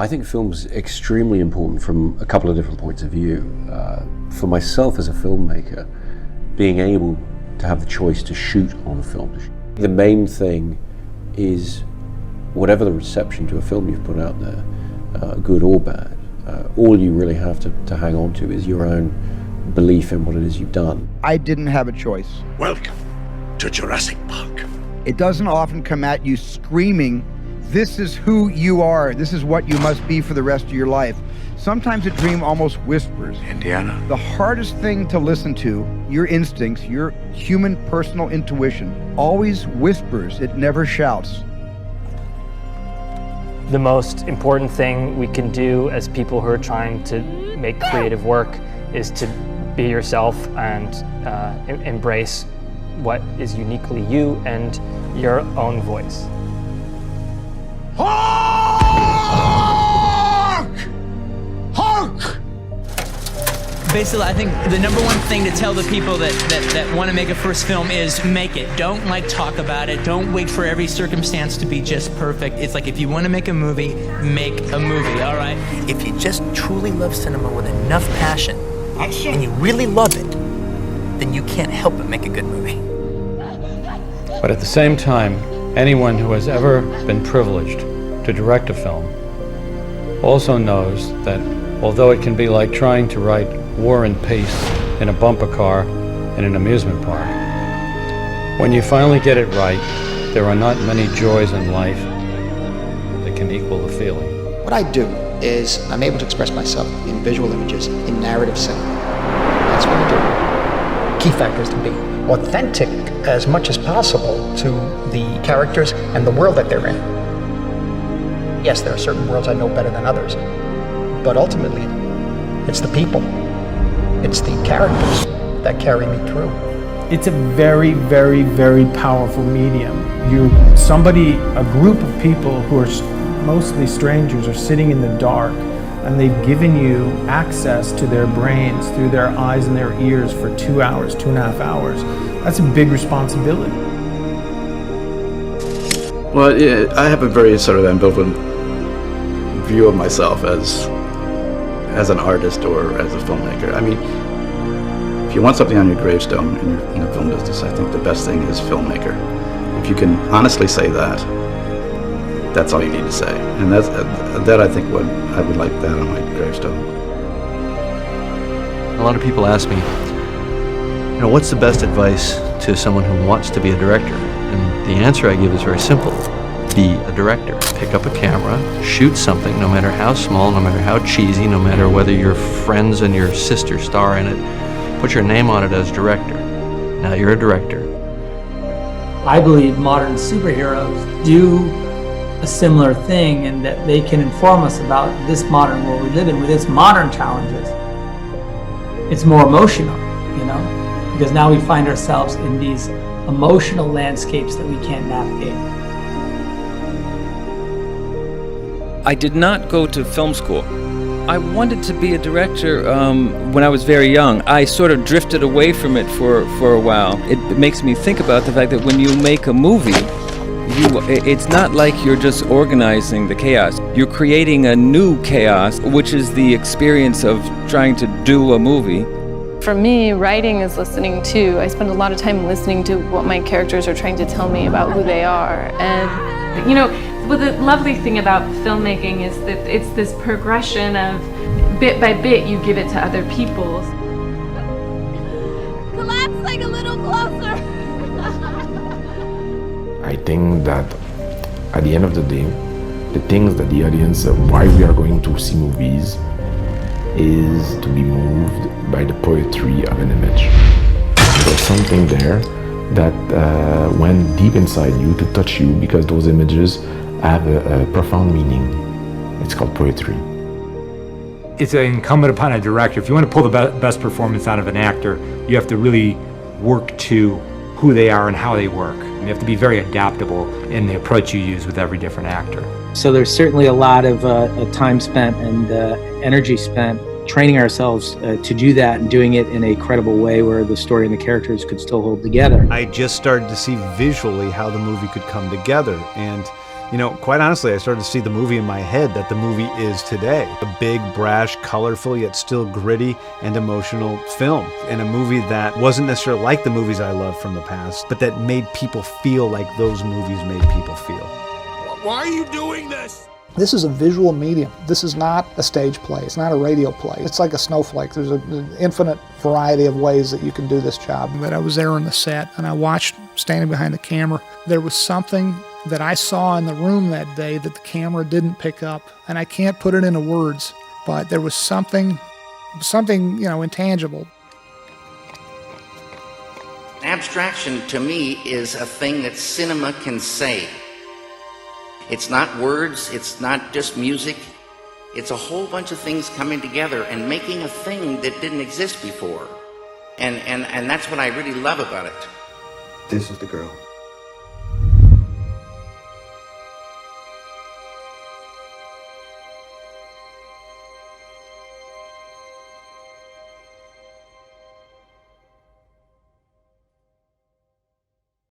I think film's extremely important from a couple of different points of view. For myself as a filmmaker, being able to have the choice to shoot on film. The main thing is whatever the reception to a film you've put out there, good or bad, all you really have to hang on to is your own belief in what it is you've done. I didn't have a choice. Welcome to Jurassic Park. It doesn't often come at you screaming, this is who you are, this is what you must be for the rest of your life. Sometimes a dream almost whispers. Indiana. The hardest thing to listen to, your instincts, your human personal intuition, always whispers, it never shouts. The most important thing we can do as people who are trying to make creative work is to be yourself and embrace what is uniquely you and your own voice. Basically, I think the number one thing to tell the people that want to make a first film is make it. Don't talk about it. Don't wait for every circumstance to be just perfect. It's like if you want to make a movie, all right? If you just truly love cinema with enough passion, and you really love it, then you can't help but make a good movie. But at the same time, anyone who has ever been privileged to direct a film also knows that although it can be like trying to write War and Peace in a bumper car in an amusement park, when you finally get it right, there are not many joys in life that can equal the feeling. What I do is I'm able to express myself in visual images, in narrative cinema. That's what I do. Key factor is to be authentic as much as possible to the characters and the world that they're in. Yes, there are certain worlds I know better than others, but ultimately, it's the people, it's the characters that carry me through. It's a very, very, very powerful medium. A group of people who are mostly strangers are sitting in the dark, and they've given you access to their brains through their eyes and their ears for 2 hours, 2.5 hours. That's a big responsibility. Well, yeah, I have a very sort of ambivalent view of myself as an artist or as a filmmaker. I mean, if you want something on your gravestone in the film business, I think the best thing is filmmaker. If you can honestly say that, that's all you need to say. And that I think I would like that on my gravestone. A lot of people ask me, what's the best advice to someone who wants to be a director? And the answer I give is very simple. Be a director. Pick up a camera, shoot something, no matter how small, no matter how cheesy, no matter whether your friends and your sister star in it. Put your name on it as director. Now you're a director. I believe modern superheroes do a similar thing in that they can inform us about this modern world we live in with its modern challenges. It's more emotional, because now we find ourselves in these emotional landscapes that we can't navigate. I did not go to film school. I wanted to be a director when I was very young. I sort of drifted away from it for a while. It makes me think about the fact that when you make a movie, it's not like you're just organizing the chaos. You're creating a new chaos, which is the experience of trying to do a movie. For me, writing is listening too. I spend a lot of time listening to what my characters are trying to tell me about who they are. And, well, the lovely thing about filmmaking is that it's this progression of bit by bit you give it to other people. Collapse like a little closer. I think that at the end of the day, the things that the audience, why we are going to see movies, is to be moved by the poetry of an image. There's something there that went deep inside you to touch you because those images have a profound meaning. It's called poetry. It's incumbent upon a director. If you want to pull the best performance out of an actor, you have to really work to who they are and how they work. And you have to be very adaptable in the approach you use with every different actor. So there's certainly a lot of time spent and energy spent training ourselves to do that and doing it in a credible way where the story and the characters could still hold together. I just started to see visually how the movie could come together, and You know, quite honestly, I started to see the movie in my head that the movie is today. A big, brash, colorful, yet still gritty and emotional film. And a movie that wasn't necessarily like the movies I loved from the past, but that made people feel like those movies made people feel. Why are you doing this? This is a visual medium. This is not a stage play. It's not a radio play. It's like a snowflake. There's an infinite variety of ways that you can do this job. But I was there on the set, and I watched, standing behind the camera. There was something that I saw in the room that day that the camera didn't pick up, and I can't put it into words, but there was something, intangible. Abstraction, to me, is a thing that cinema can say. It's not words, it's not just music. It's a whole bunch of things coming together and making a thing that didn't exist before. And that's what I really love about it. This is the girl.